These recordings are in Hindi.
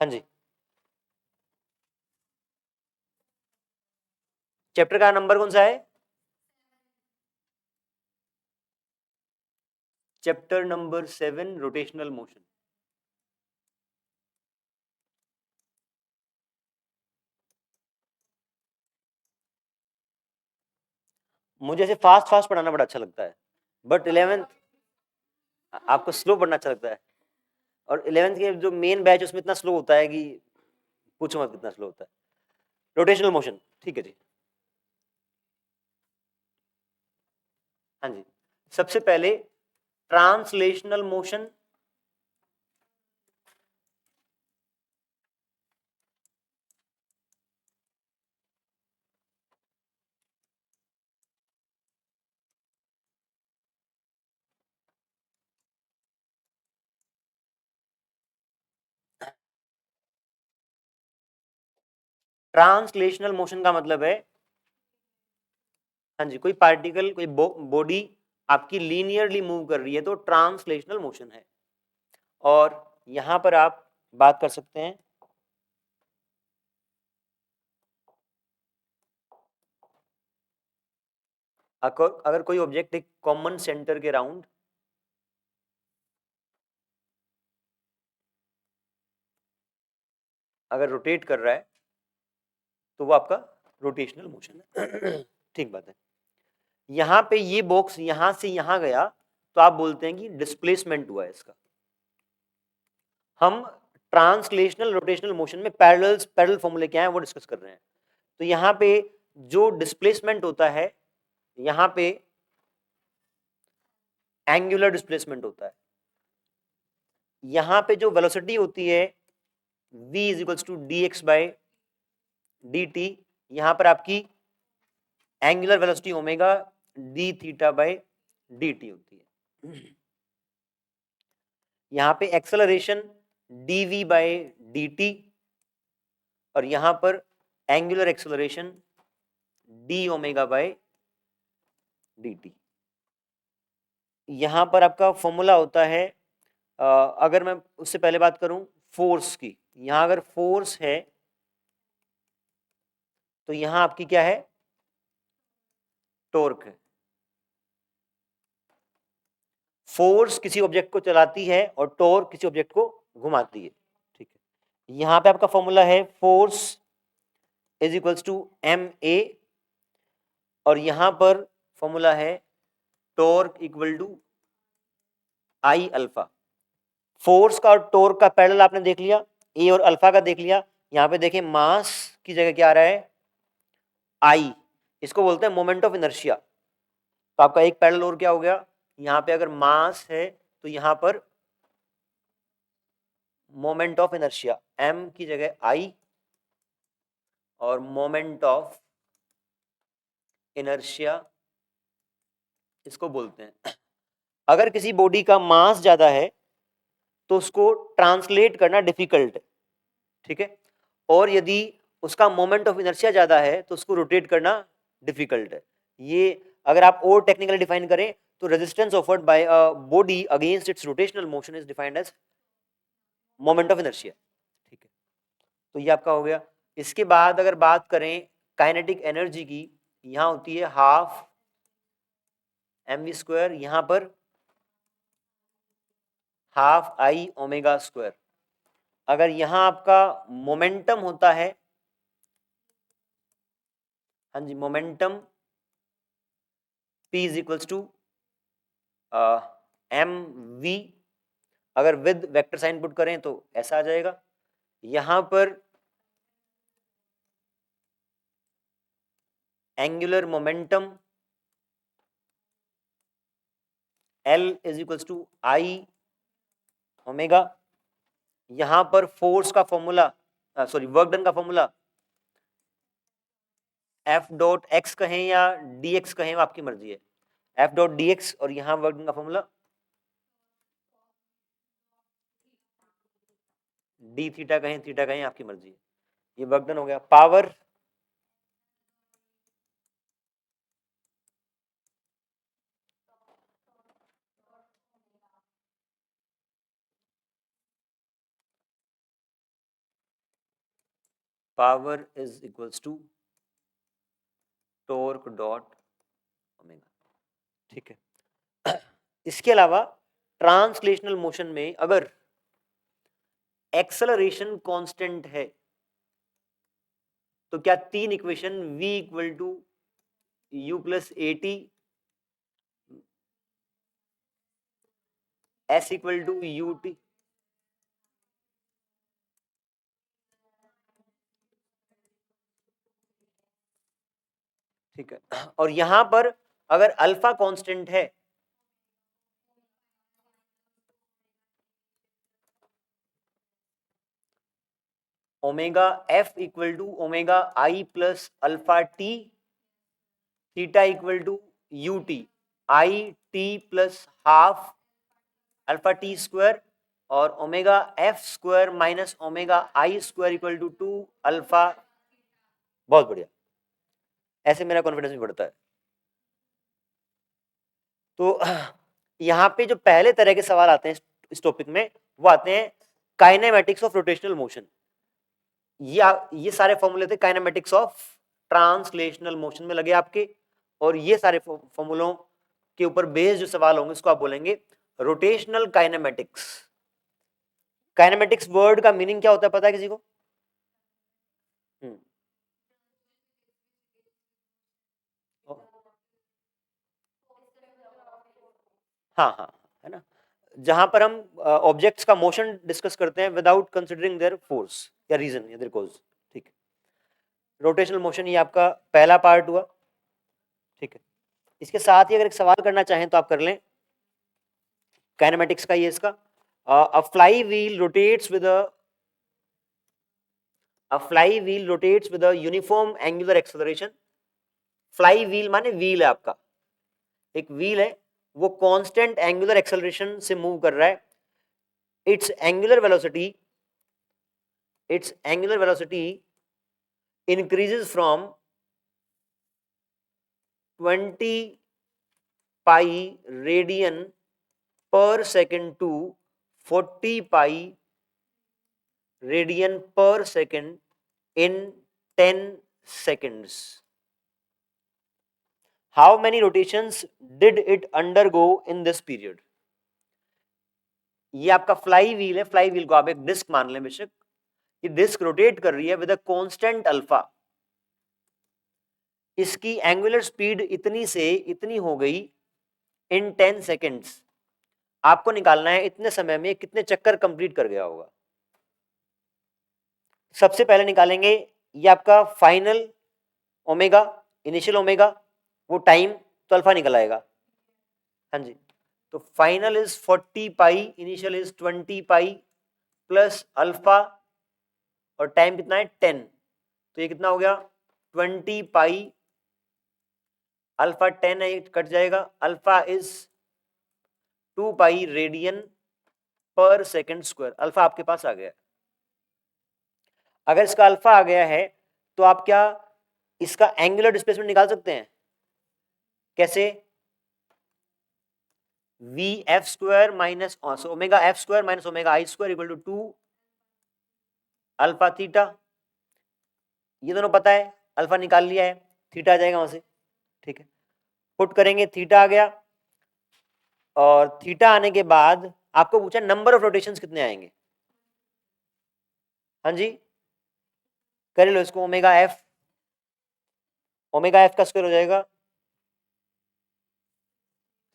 हाँ जी, चैप्टर का नंबर कौन सा है? Chapter number 7, rotational motion. मुझे ऐसे फास्ट फास्ट पढ़ाना बड़ा अच्छा लगता है, बट 11th आपको स्लो पढ़ना अच्छा लगता है, और 11th के जो मेन बैच उसमें इतना स्लो होता है कि पूछो मत कितना स्लो होता है। रोटेशनल मोशन, ठीक है जी। हाँ जी, सबसे पहले ट्रांसलेशनल मोशन। ट्रांसलेशनल मोशन का मतलब है, हाँ जी, कोई पार्टिकल, कोई बॉडी आपकी लीनियरली मूव कर रही है तो ट्रांसलेशनल मोशन है। और यहां पर आप बात कर सकते हैं, अगर कोई ऑब्जेक्ट एक कॉमन सेंटर के राउंड अगर रोटेट कर रहा है तो वो आपका रोटेशनल मोशन है। ठीक बात है। यहां पे ये बॉक्स यहां से यहां गया तो आप बोलते हैं कि डिस्प्लेसमेंट हुआ है इसका। हम ट्रांसलेशनल रोटेशनल मोशन में पैरेलल फॉर्मूले क्या है वो डिस्कस कर रहे हैं। तो यहां पे जो डिस्प्लेसमेंट होता है, यहां पे एंगुलर डिस्प्लेसमेंट होता है। यहां पे जो वेलोसिटी होती है v is equals to D X by D T, यहां पर आपकी angular velocity omega D theta by D T होती है। यहां पे acceleration dv by D T, और यहां पर angular acceleration D omega by D T. यहां पर आपका फॉर्मूला होता है, अगर मैं उससे पहले बात करूं फोर्स की, यहां अगर फोर्स है तो यहां आपकी क्या है? टॉर्क है। फोर्स किसी ऑब्जेक्ट को चलाती है और टॉर्क किसी ऑब्जेक्ट को घुमाती है, ठीक है। यहां पे आपका फॉर्मूला है force is equals to M A, और यहां पर फॉर्मूला है torque equal to I alpha. Force का और टॉर्क का पैरेलल आपने देख लिया, ए और अल्फा का देख लिया। यहां पे देखें मास की जगह क्या आ रहा है? आई, इसको बोलते हैं मोमेंट ऑफ इनर्शिया। तो आपका एक पैरेलल और क्या हो गया, यहां पे अगर मास है तो यहां पर मोमेंट ऑफ इनर्शिया m की जगह आई, और मोमेंट ऑफ इनर्शिया इसको बोलते हैं। अगर किसी बॉडी का मास ज्यादा है तो उसको ट्रांसलेट करना डिफिकल्ट है, ठीक है। और यदि उसका मोमेंट ऑफ इनर्शिया ज्यादा है तो उसको रोटेट करना डिफिकल्ट है। ये अगर आप और टेक्निकली डिफाइन करें तो resistance offered by a body against its rotational motion is defined as moment of inertia, ठीक है। तो ये आपका हो गया। इसके बाद अगर बात करें काइनेटिक एनर्जी की, यहां होती है हाफ एम वी स्क्वायर, यहां पर हाफ आई ओमेगा स्क्वायर। अगर यहां आपका मोमेंटम होता है, हाँ जी, momentum P is equals to M V, अगर विद वेक्टर साइन पुट करें तो ऐसा आ जाएगा। यहां पर angular momentum L is equals to I omega. यहां पर फोर्स का फॉर्मूला, सॉरी, वर्क डन का फॉर्मूला एफ डॉट एक्स कहें या डी एक्स कहें, आपकी मर्जी है, एफ डॉट डी एक्स, और यहां वर्क डन का फॉर्मूला डी थीटा कहें, आपकी मर्जी है। ये वर्क डन हो गया। Power power is equals to torque dot omega, ठीक है। इसके अलावा ट्रांसलेशनल मोशन में अगर एक्सेलरेशन कांस्टेंट है तो क्या तीन equation v equal to U plus A T, S equal to U T, ठीक है, और यहां पर अगर अल्फा कांस्टेंट है omega F equal to omega I plus alpha T, theta equal to U T I T plus half alpha T square, और omega F square minus omega I square equal to 2 alpha. बहुत बढ़िया, ऐसे मेरा कॉन्फिडेंस भी बढ़ता है। तो यहाँ पे जो पहले तरह के सवाल आते हैं इस टॉपिक में, वो आते हैं काइनेमेटिक्स ऑफ रोटेशनल मोशन। ये सारे फॉर्मूले थे काइनेमेटिक्स ऑफ ट्रांसलेशनल मोशन में लगे आपके, और ये सारे फॉर्मूलों के ऊपर बेस्ड जो सवाल होंगे उसको आप बोलेंगे रोटेशनल काइनेमेटिक्स। काइनेमेटिक्स वर्ड का मीनिंग क्या होता है पता है किसी को? हाँ हाँ, है ना, जहां पर हम ऑब्जेक्ट्स का मोशन डिस्कस करते हैं विदाउट कंसिडरिंग देयर फोर्स या रीजन या देयर कॉज, ठीक है। रोटेशनल मोशन ये आपका पहला पार्ट हुआ, ठीक है। इसके साथ ही अगर एक सवाल करना चाहें तो आप कर लें, काइनेमेटिक्स का ये इसका, अ fly wheel rotates with a fly wheel rotates with a uniform angular acceleration. Fly wheel माने व्हील है आपका, एक व्हील है, वो कांस्टेंट एंगुलर एक्सेलरेशन से मूव कर रहा है। its angular velocity its angular velocity increases from 20 pi radian per second to 40 pi radian per second in 10 seconds. How many rotations did it undergo in this period? ये आपका फ्लाई व्हील है, फ्लाई व्हील को आप एक डिस्क मान लें बेशक, ये डिस्क रोटेट कर रही है विद अ कांस्टेंट अल्फा। इसकी एंगुलर स्पीड इतनी से इतनी हो गई इन 10 सेकेंड्स। आपको निकालना है इतने समय में कितने चक्कर कंप्लीट कर गया होगा। सबसे पहले निकालेंगे ये आपका फाइनल ओमेगा, इनिशियल ओमेगा, वो टाइम तो अल्फा निकल आएगा, हाँ जी। तो final is 40 pi, initial is 20 pi plus alpha, और टाइम कितना है 10, तो ये कितना हो गया 20 पाई, अल्फा 10 है, कट जाएगा, अल्फा इज 2 पाई रेडियन पर सेकेंड स्क्वायर। अल्फा आपके पास आ गया। अगर इसका अल्फा आ गया है तो आप क्या इसका एंगुलर डिस्प्लेसमेंट निकाल सकते हैं? कैसे? V F square minus omega F square minus omega I square equal to 2 alpha theta. ये दोनों पता है, अल्फा निकाल लिया है, थीटा आ जाएगा वहां से, ठीक है। पुट करेंगे, थीटा आ गया, और थीटा आने के बाद आपको पूछा नंबर ऑफ रोटेशंस कितने आएंगे। हाँ जी, कर लो इसको, ओमेगा एफ का स्क्वायर हो जाएगा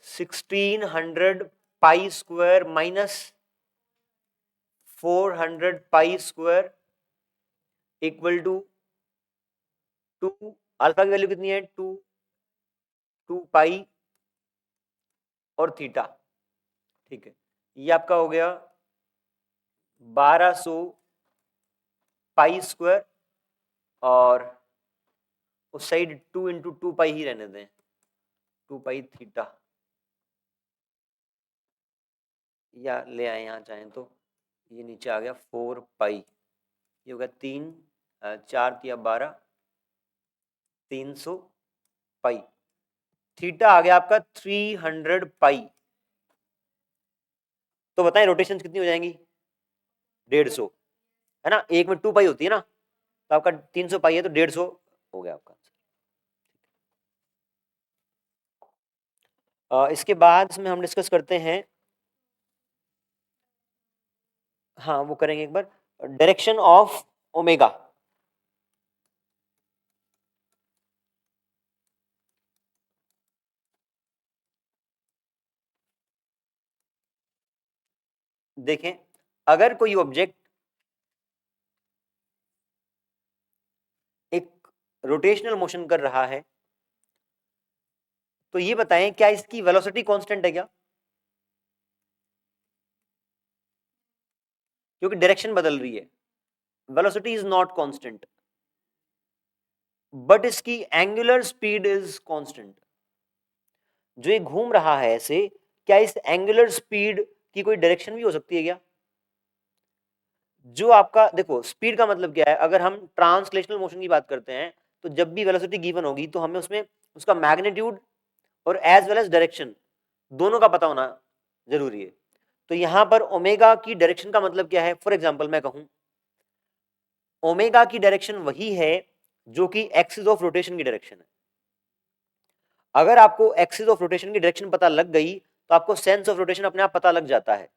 1600 pi square minus 400 pi square equal to 2, alpha की वैल्यू कितनी है 2 पाई और थीटा, ठीक है। ये आपका हो गया 1200 पाई स्क्वायर, और उस साइड 2 इंटू 2 पाई ही रहने दें, 2 पाई थीटा, या ले आए यहाँ चाहें तो, ये नीचे आ गया 4 पाई, ये होगा 3 4 या 12 300 पाई, थीटा आ गया आपका 300 पाई। तो बताएं रोटेशन कितनी हो जाएंगी? 150, है ना, एक में 2 पाई होती है ना, तो आपका 300 पाई है तो 150 हो गया आपका आंसर। इसके बाद इसमें हम डिस्कस करते हैं, हाँ वो करेंगे एक बार, डायरेक्शन ऑफ ओमेगा। देखें, अगर कोई ऑब्जेक्ट एक रोटेशनल मोशन कर रहा है तो ये बताएं क्या इसकी वेलोसिटी कांस्टेंट है क्या, क्योंकि डायरेक्शन बदल रही है। Velocity is not constant, but इसकी एंगुलर स्पीड इज कांस्टेंट। जो ये घूम रहा है ऐसे, क्या इस एंगुलर स्पीड की कोई डायरेक्शन भी हो सकती है क्या? जो आपका देखो स्पीड का मतलब क्या है, अगर हम ट्रांसलेशनल मोशन की बात करते हैं तो जब भी वेलोसिटी गिवन होगी तो हमें उसमें उसका मैग्नीट्यूड और एज वेल एज डायरेक्शन दोनों का पता होना जरूरी है। तो यहां पर ओमेगा की डायरेक्शन का मतलब क्या है, फॉर एग्जांपल मैं कहूं ओमेगा की डायरेक्शन वही है जो कि एक्सिस ऑफ रोटेशन की डायरेक्शन है। अगर आपको एक्सिस ऑफ रोटेशन की डायरेक्शन पता लग गई तो आपको सेंस ऑफ रोटेशन अपने आप पता लग जाता है।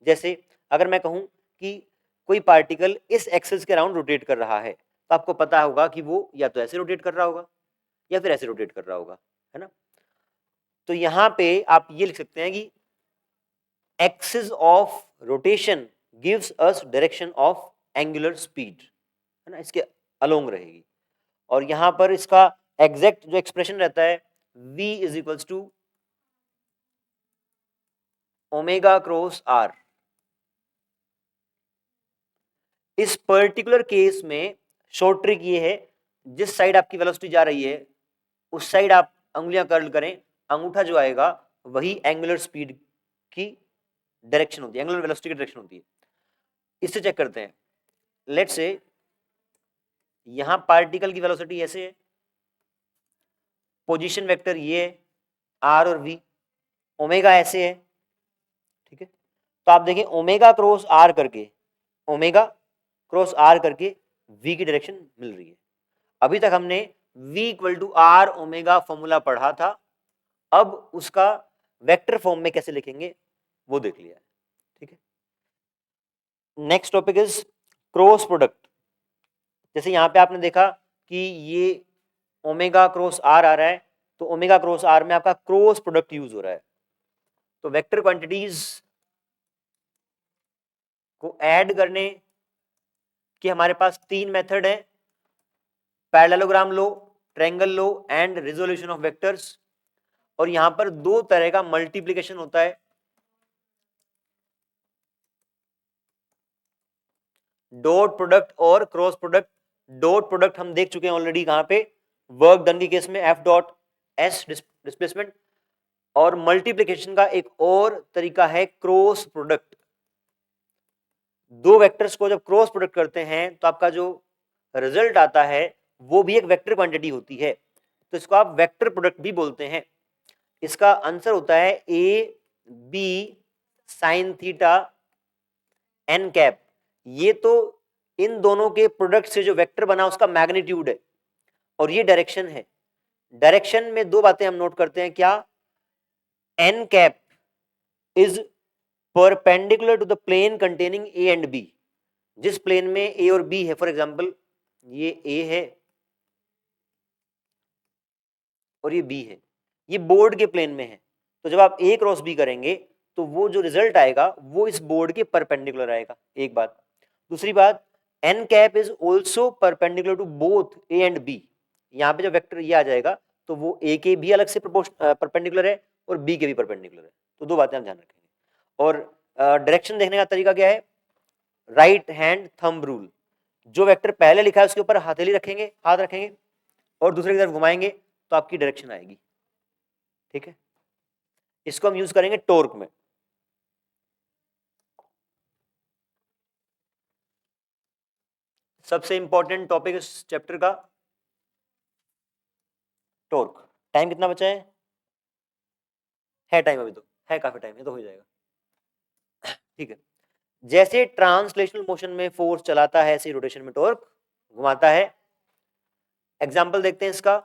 जैसे अगर मैं कहूं कि कोई पार्टिकल इस एक्सिस के अराउंड रोटेट कर रहा है तो आपको पता होगा कि वो या तो ऐसे रोटेट कर रहा होगा या फिर ऐसे रोटेट कर रहा होगा, है ना। तो यहां पे आप ये लिख सकते हैं कि axis of rotation gives us direction of angular speed, है ना, इसके अलोंग रहेगी। और यहां पर इसका एग्जैक्ट जो एक्सप्रेशन रहता है v is equals to omega cross R. इस पर्टिकुलर केस में शॉर्ट ट्रिक ये है, जिस साइड आपकी वेलोसिटी जा रही है उस साइड आप अंगुलियां कर्ल करें, अंगूठा जो आएगा वही एंगुलर स्पीड की डायरेक्शन होती है, एंगुलर वेलोसिटी की डायरेक्शन होती है। इससे चेक करते हैं, लेट्स से यहां पार्टिकल की वेलोसिटी ऐसे है, पोजीशन वेक्टर ये है आर और वी, ओमेगा ऐसे है, ठीक है। तो आप देखें ओमेगा क्रॉस आर करके, ओमेगा क्रॉस आर करके v की डायरेक्शन मिल रही है। अभी तक हमने v equal to R omega formula पढ़ा था, अब उसका वेक्टर फॉर्म में कैसे लिखेंगे वो देख लिया है, ठीक है। Next topic is cross product. जैसे यहां पे आपने देखा कि ये ओमेगा क्रॉस आर आ रहा है, तो ओमेगा क्रॉस आर में आपका क्रॉस प्रोडक्ट यूज हो रहा है। तो वेक्टर क्वांटिटीज को ऐड करने के हमारे पास तीन मेथड है, parallelogram low, triangle low and resolution of vectors. और यहां पर दो तरह का मल्टीप्लिकेशन होता है, डॉट प्रोडक्ट और क्रॉस प्रोडक्ट। डॉट प्रोडक्ट हम देख चुके हैं ऑलरेडी, कहां पे, वर्क डन के केस में एफ डॉट एस डिस्प्लेसमेंट। और मल्टीप्लिकेशन का एक और तरीका है क्रॉस प्रोडक्ट। दो वेक्टर्स को जब क्रॉस प्रोडक्ट करते हैं तो आपका जो रिजल्ट आता है वो भी एक वेक्टर क्वांटिटी होती है, तो इसको आप वेक्टर प्रोडक्ट भी बोलते हैं। इसका आंसर होता है A B sine theta N cap. ये तो इन दोनों के प्रोडक्ट से जो वेक्टर बना उसका मैग्नीट्यूड है, और ये डायरेक्शन है। डायरेक्शन में दो बातें हम नोट करते हैं, क्या, N cap is perpendicular to the plane containing A and B. जिस प्लेन में ए और बी है, फॉर एग्जांपल ये ए है और ये बी है, ये बोर्ड के प्लेन में है, तो जब आप ए क्रॉस बी करेंगे तो वो जो रिजल्ट आएगा वो इस बोर्ड के परपेंडिकुलर आएगा, एक बात। दूसरी बात, N cap is also perpendicular to both A and B. यहाँ पे जो वेक्टर ये आ जाएगा तो वो ए के भी अलग से परपेंडिकुलर है और बी के भी परपेंडिकुलर है। तो दो बातें हम ध्यान रखेंगे। और डायरेक्शन देखने का तरीका क्या है, राइट हैंड थंब रूल। जो वेक्टर पहले लिखा है उसके ऊपर हथेली रखेंगे, हाथ रखेंगे और दूसरे की तरफ घुमाएंगे तो आपकी डायरेक्शन आएगी, ठीक है। इसको हम यूज करेंगे टॉर्क में। सबसे इंपॉर्टेंट टॉपिक इस चैप्टर का टॉर्क। टाइम कितना बचा है टाइम, अभी तो है काफी टाइम है, तो हो जाएगा, ठीक है। जैसे ट्रांसलेशनल मोशन में फोर्स चलाता है ऐसे रोटेशन में टॉर्क घुमाता है। एग्जाम्पल देखते हैं इसका।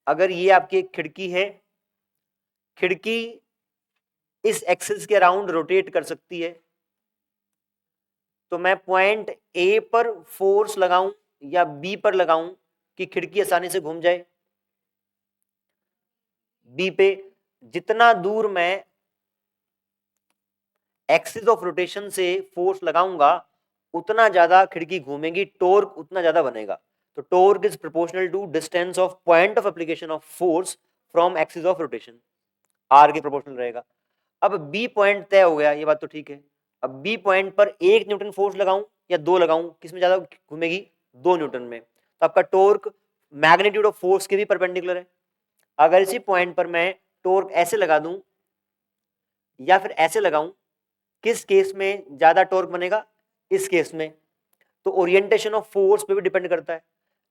अगर ये आपकी एक खिड़की है, खिड़की इस एक्सिस के अराउंड रोटेट कर सकती है, तो मैं पॉइंट ए पर फोर्स लगाऊं या बी पर लगाऊं कि खिड़की आसानी से घूम जाए। बी पे जितना दूर मैं एक्सिस ऑफ रोटेशन से फोर्स लगाऊंगा उतना ज्यादा खिड़की घूमेगी, टॉर्क उतना ज्यादा बनेगा। तो torque is proportional to distance of point of application of force from axis of rotation, R के प्रोपोर्शनल रहेगा। अब बी पॉइंट तय हो गया, ये बात तो ठीक है। अब बी पॉइंट पर 1 न्यूटन फोर्स लगाऊं या 2 लगाऊं, किसमें ज्यादा घूमेगी? 2 न्यूटन में। तो आपका टॉर्क मैग्नीट्यूड ऑफ फोर्स के भी परपेंडिकुलर है। अगर इसी पॉइंट पर मैं टॉर्क ऐसे लगा दूं या फिर ऐसे लगाऊं, किस केस में ज्यादा टॉर्क बनेगा? इस केस में। तो ओरिएंटेशन ऑफ फोर्स पे भी डिपेंड करता है।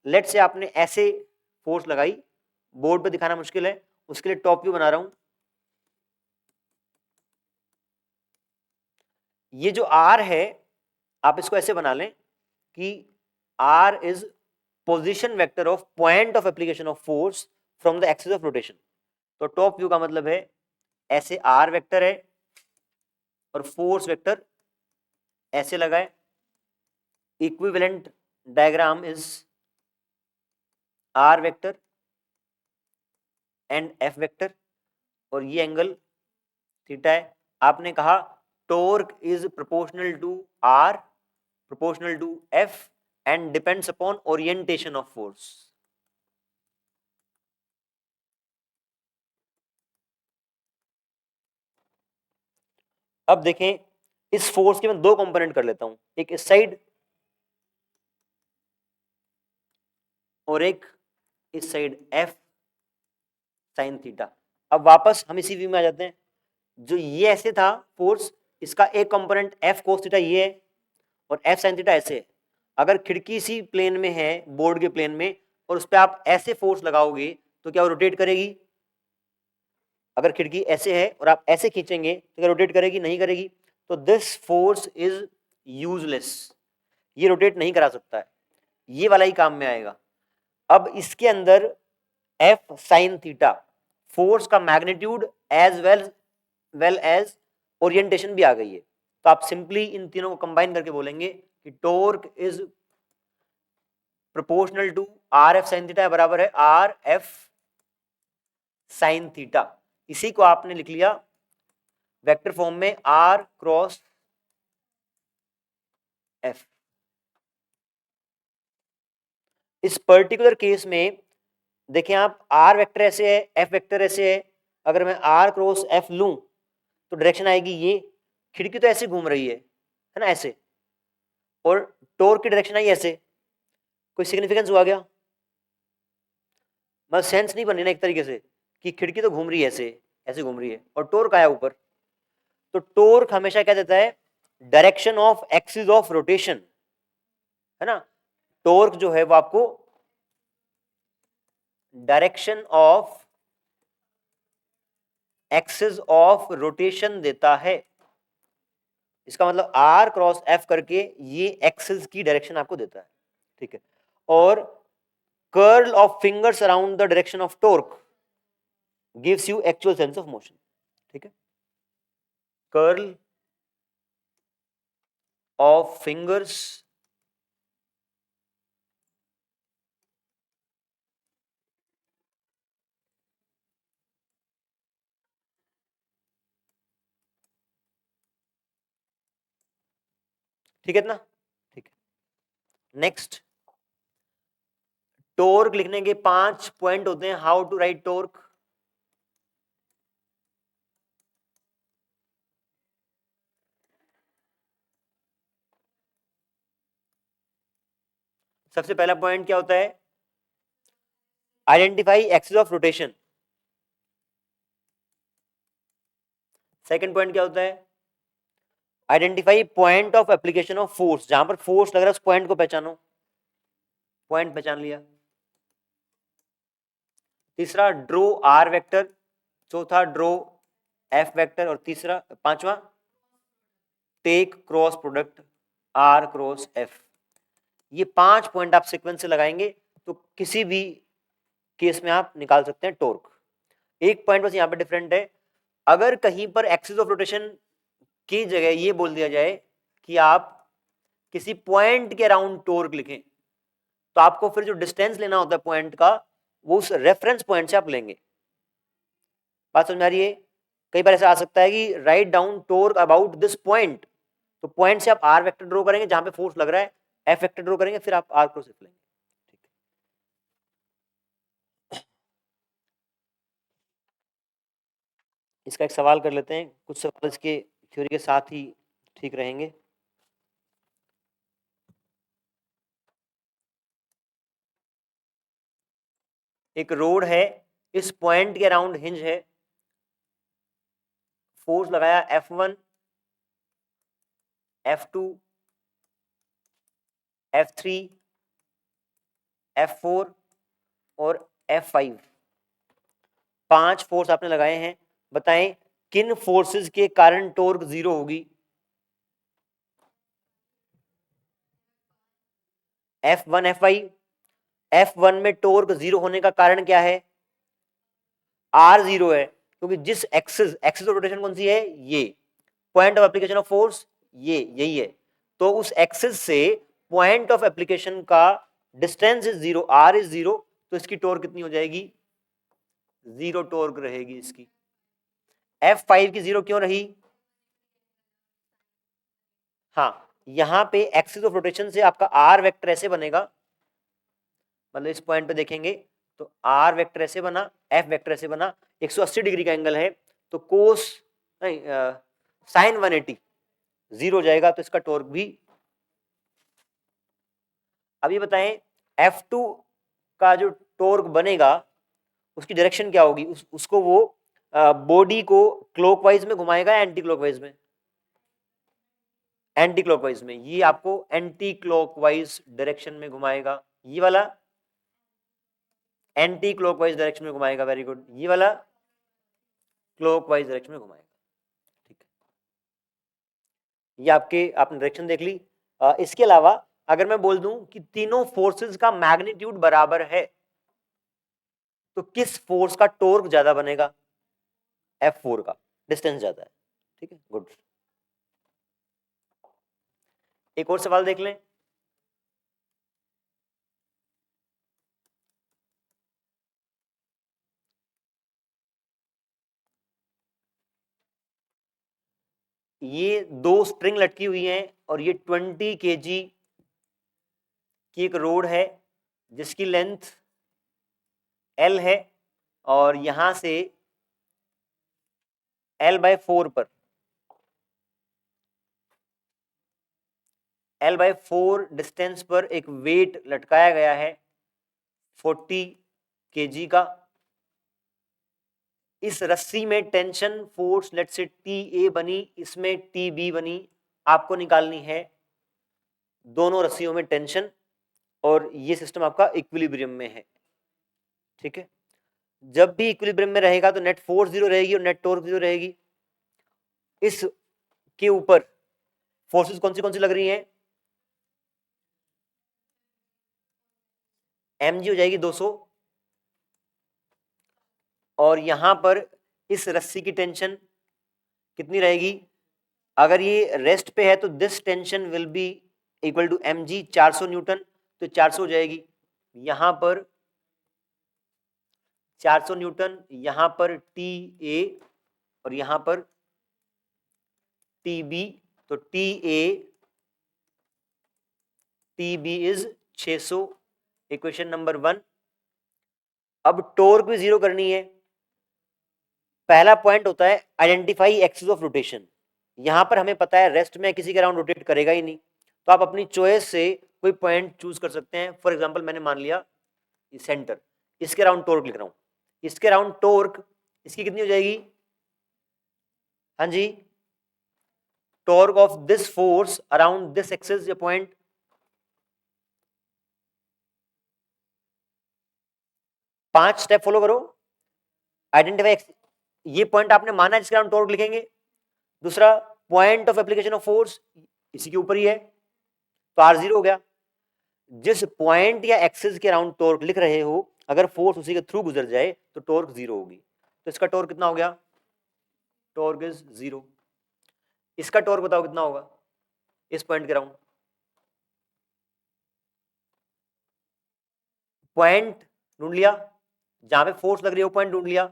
लेट से आपने ऐसे फोर्स लगाई, बोर्ड पे दिखाना मुश्किल है, उसके लिए टॉप व्यू बना रहा हूं। ये जो आर है, आप इसको ऐसे बना लें कि R is position vector of point of application of force from the axis of rotation. तो टॉप व्यू का मतलब है ऐसे आर वेक्टर है और फोर्स वेक्टर ऐसे लगाए। Equivalent diagram is R vector and F vector, और ये एंगल थीटा है। आपने कहा torque is proportional to R, proportional to F and depends upon orientation of force. अब देखें, इस फोर्स के मैं 2 कंपोनेंट कर लेता हूं, एक इस साइड और एक इस साइड, एफ साइन थीटा। अब वापस हम इसी व्यू में आ जाते हैं। जो ये ऐसे था फोर्स, इसका एक कंपोनेंट एफ कोस थीटा ये है और एफ साइन थीटा ऐसे है। अगर खिड़की इसी प्लेन में है, बोर्ड के प्लेन में, और उस पर आप ऐसे फोर्स लगाओगे तो क्या वो रोटेट करेगी? अगर खिड़की ऐसे है और आप ऐसे खींचेंगे तो क्या रोटेट करेगी? नहीं करेगी। तो दिस फोर्स इज यूजलेस, ये रोटेट नहीं करा सकता है, ये वाला ही काम में आएगा। अब इसके अंदर एफ साइन थीटा, फोर्स का magnitude as well as orientation भी आ गई है। तो आप सिंपली इन तीनों को कंबाइन करके बोलेंगे कि torque is proportional to R F sine theta बराबर है आर एफ साइन थीटा। इसी को आपने लिख लिया वेक्टर फॉर्म में आर क्रॉस एफ। इस पर्टिकुलर केस में देखें आप, आर वेक्टर ऐसे है, एफ वेक्टर ऐसे है। अगर मैं आर क्रॉस एफ लूं तो डायरेक्शन आएगी ये, खिड़की तो ऐसे घूम रही है ना, ऐसे, और टॉर्क की डायरेक्शन आई ऐसे। कोई सिग्निफिकेंस हुआ क्या? मतलब सेंस नहीं बनी ना एक तरीके से, कि खिड़की तो घूम रही है ऐसे, ऐसे घूम रही है और टॉर्क आया ऊपर। तो टॉर्क हमेशा क्या देता है? Direction of axis of rotation, है ना। टॉर्क जो है वो आपको direction of axis of rotation देता है। इसका मतलब आर क्रॉस एफ करके ये एक्सिस की डायरेक्शन आपको देता है, ठीक है। और curl of fingers around the direction of torque gives you actual sense of motion, ठीक है। कर्ल ऑफ फिंगर्स ठीक है ना, ठीक है। नेक्स्ट, टॉर्क लिखने के 5 पॉइंट होते हैं। How to write torque? सबसे पहला पॉइंट क्या होता है? Identify axis of rotation. Second point क्या होता है? Identify point of application of force, जहां पर फोर्स लग रहा है उस पॉइंट को पहचानो। पॉइंट पहचान लिया। तीसरा ड्रो आर वेक्टर, चौथा ड्रो एफ वेक्टर, और तीसरा पांचवा take cross product R cross F. ये 5 पॉइंट आप सीक्वेंस से लगाएंगे तो किसी भी केस में आप निकाल सकते हैं टॉर्क। एक पॉइंट बस यहाँ पे डिफरेंट है, अगर कहीं पर एक्सिस ऑफ रोटेशन की जगह ये बोल दिया जाए कि आप किसी पॉइंट के अराउंड टॉर्क लिखें, तो आपको फिर जो डिस्टेंस लेना होता है पॉइंट का, वो उस रेफरेंस पॉइंट से आप लेंगे। बात समझ में आ रही है? कई बार ऐसा आ सकता है कि write down torque about this point, तो पॉइंट से आप आर वेक्टर ड्रॉ करेंगे जहां पे फोर्स लग रहा है, एफ वेक्टर ड्रॉ करेंगे, फिर आप आर क्रॉस एफ लेंगे। इसका एक सवाल कर लेते हैं, कुछ सवाल इसके थ्योरी के साथ ही ठीक रहेंगे। एक रोड है, इस पॉइंट के अराउंड हिंज है, फोर्स लगाया F1, F2, F3, F4 और F5, 5 फोर्स आपने लगाए हैं। बताएं किन फोर्सेस के कारण टॉर्क 0 होगी? F1, F5, F1 में टॉर्क 0 होने का कारण क्या है? R0 है, क्योंकि जिस एक्सिस ऑफ रोटेशन कौन सी है? ये point of application of force ये यही है, तो उस एक्सिस से पॉइंट ऑफ एप्लीकेशन का डिस्टेंस इज 0, R इज 0, तो इसकी टॉर्क कितनी हो जाएगी? 0 टॉर्क रहेगी इसकी। F5 की 0 क्यों रही? हाँ, यहां पे एक्सिस ऑफ रोटेशन से आपका R वेक्टर ऐसे बनेगा, मतलब इस पॉइंट पे देखेंगे तो R वेक्टर ऐसे बना, F वेक्टर ऐसे बना, 180 डिग्री का एंगल है, तो कोस नहीं साइन 180 0 हो जाएगा, तो इसका टॉर्क भी। अब ये बताएं F2 का जो टॉर्क बनेगा उसकी डायरेक्शन क्या होगी? उसको वो बॉडी को क्लॉकवाइज में घुमाएगा या एंटी क्लॉकवाइज में? एंटी क्लॉकवाइज में। ये आपको एंटी क्लॉकवाइज डायरेक्शन में घुमाएगा, ये वाला एंटी क्लॉकवाइज डायरेक्शन में घुमाएगा। वेरी गुड, ये वाला क्लॉकवाइज डायरेक्शन में घुमाएगा। ठीक है, ये आपने डायरेक्शन देख ली। इसके अलावा अगर मैं बोल दूं कि तीनों फोर्सेस का मैग्नीट्यूड बराबर है, तो किस फोर्स का टॉर्क ज्यादा बनेगा? F4 का, डिस्टेंस ज्यादा है। ठीक है, गुड। एक और सवाल देख लें। ये 2 स्प्रिंग लटकी हुई हैं और ये 20 kg की एक रोड है जिसकी लेंथ L है, और यहां से L/4 पर L/4 डिस्टेंस पर एक वेट लटकाया गया है 40 kg का। इस रस्सी में टेंशन फोर्स लेट से TA बनी, इसमें TB बनी। आपको निकालनी है दोनों रस्सियों में टेंशन, और ये सिस्टम आपका इक्विलिब्रियम में है। ठीक है, जब भी इक्विलिब्रियम में रहेगा तो नेट फोर्स 0 रहेगी और नेट टॉर्क 0 रहेगी। इस के ऊपर फोर्सेस कौन सी लग रही हैं? mg हो जाएगी 200, और यहां पर इस रस्सी की टेंशन कितनी रहेगी? अगर ये रेस्ट पे है तो this tension will be equal to mg 400 newton, तो 400 हो जाएगी। यहां पर 400 न्यूटन, यहां पर TA और यहां पर TB, तो TA TB is 600, equation number 1। अब टॉर्क भी 0 करनी है। पहला पॉइंट होता है आइडेंटिफाई एक्सिस ऑफ रोटेशन। यहां पर हमें पता है रेस्ट में किसी के अराउंड रोटेट करेगा ही नहीं, तो आप अपनी चॉइस से कोई पॉइंट चूज कर सकते हैं। फॉर एग्जांपल मैंने मान लिया सेंटर, इसके अराउंड टॉर्क लिख रहा हूं, इसके अराउंड टॉर्क इसकी कितनी हो जाएगी? हाँ जी, torque of this force around this axis या पॉइंट, पांच स्टेप फॉलो करो। आइडेंटिफाई, ये पॉइंट आपने माना है जिसके अराउंड टॉर्क लिखेंगे। दूसरा, point of application of force इसी के ऊपर ही है, तो R0 हो गया। जिस पॉइंट या एक्सिस के अराउंड टॉर्क लिख रहे हो, अगर फोर्स उसी के थ्रू गुजर जाए तो टॉर्क 0 होगी। तो इसका टॉर्क कितना हो गया? Torque is 0। इसका टॉर्क बताओ कितना होगा इस पॉइंट के अराउंड? पॉइंट ढूंढ लिया, जहां पे फोर्स लग रही है वो पॉइंट ढूंढ लिया,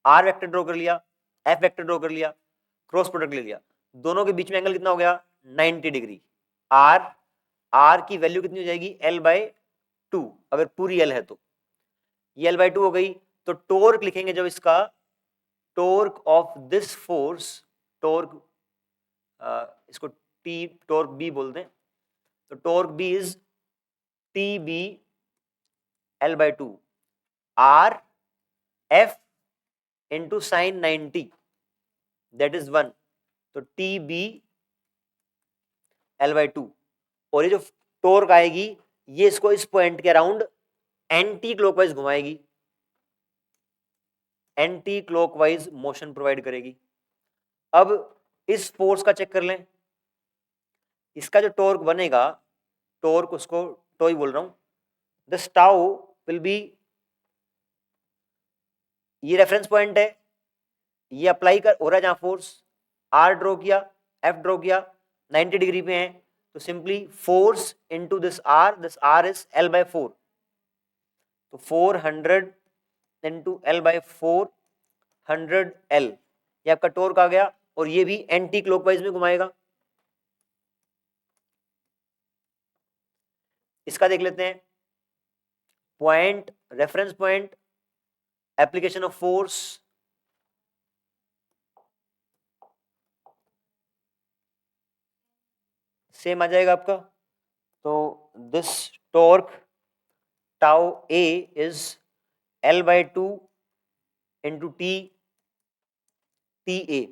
आर वेक्टर ड्रॉ कर लिया, एफ वेक्टर ड्रॉ कर लिया, क्रॉस प्रोडक्ट ले लिया, दोनों के बीच में एंगल कितना हो गया? 90 डिग्री। आर आर की वैल्यू कितनी हो जाएगी? L/2, अगर पूरी L है तो ये L/2 हो गई। तो टॉर्क लिखेंगे जब इसका, torque of this force, torque इसको टी टॉर्क बी बोल दें, तो torque B is TB L/2 R F into sine 90, that is 1, तो TB L/2। और ये जो टॉर्क आएगी ये इसको इस पॉइंट के अराउंड एंटी क्लॉकवाइज घुमाएगी, एंटी क्लॉकवाइज मोशन प्रोवाइड करेगी। अब इस फोर्स का चेक कर लें, इसका जो टॉर्क बनेगा, टॉर्क उसको टॉ ही बोल रहा हूं, दिस टाउ विल बी, ये रेफरेंस पॉइंट है, ये अप्लाई कर हो रहा है जहां फोर्स, आर ड्रॉ किया, एफ ड्रॉ किया, 90 डिग्री पे है, तो simply force into this R is L/4, तो 400 इंटू L/4, 100L, ये आपका टॉर्क आ गया। और ये भी एंटी क्लॉकवाइज में घुमाएगा। इसका देख लेते हैं, point, reference point, application of force, same आ जाएगा आपका। तो this torque tau A is L/2 into T A,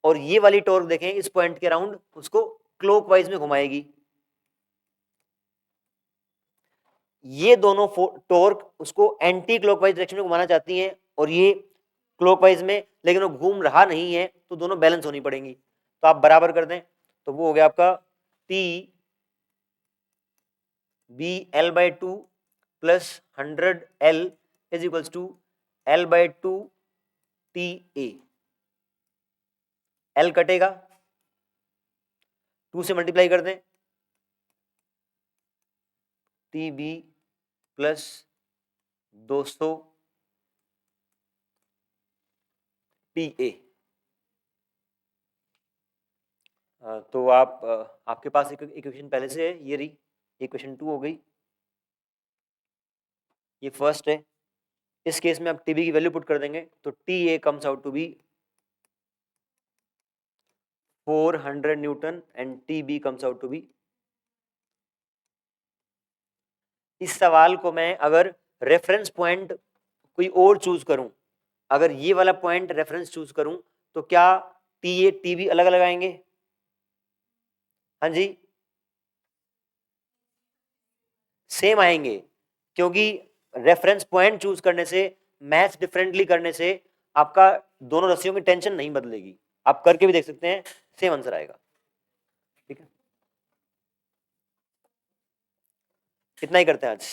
और ये वाली टॉर्क देखें इस पॉइंट के अराउंड उसको क्लॉकवाइज में घुमाएगी। ये दोनों टॉर्क उसको एंटी क्लॉकवाइज डायरेक्शन में घुमाना चाहती हैं और ये क्लॉकवाइज में, लेकिन वो घूम रहा नहीं है, तो दोनों बैलेंस होनी पड़ेंगी। तो आप बराबर कर दें, तो वो हो गया आपका TB L/2 plus 100L is equals to L/2 TA। L कटेगा, 2 से मल्टीप्लाई कर दें, TB प्लस 200 TA। तो आप आपके पास एक इक्वेशन पहले से है, ये रही, इक्वेशन 2 हो गई, ये फर्स्ट है। इस केस में आप TB की वैल्यू पुट कर देंगे तो TA comes out to be 400 newton and TB comes out to be. इस सवाल को मैं अगर रेफरेंस पॉइंट कोई और चूज करूं, अगर ये वाला पॉइंट रेफरेंस चूज करूं, तो क्या TA TB अलग अलग आएंगे? हाँ जी, सेम आएंगे, क्योंकि रेफरेंस पॉइंट चूज करने से, मैथ डिफरेंटली करने से आपका दोनों रस्सियों की टेंशन नहीं बदलेगी। आप करके भी देख सकते हैं, सेम आंसर आएगा। ठीक है, इतना ही करते हैं आज।